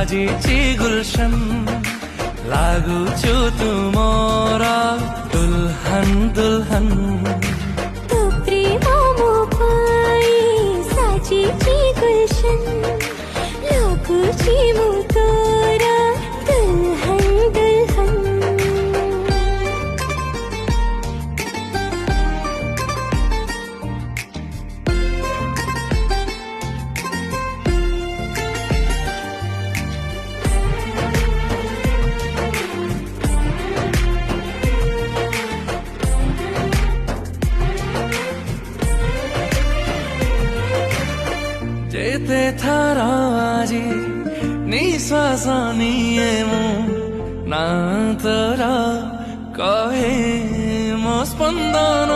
साजिची गुलशन लागुछु तुमरा दुल्हन दुल्हन तो प्रेम मोपाई साजिची गुलशन लागुछि मु तोरा दुल्हन दुल्हन जेते थारा आजी निश्वास निये मु ना तोरा कहे मो स्पंदन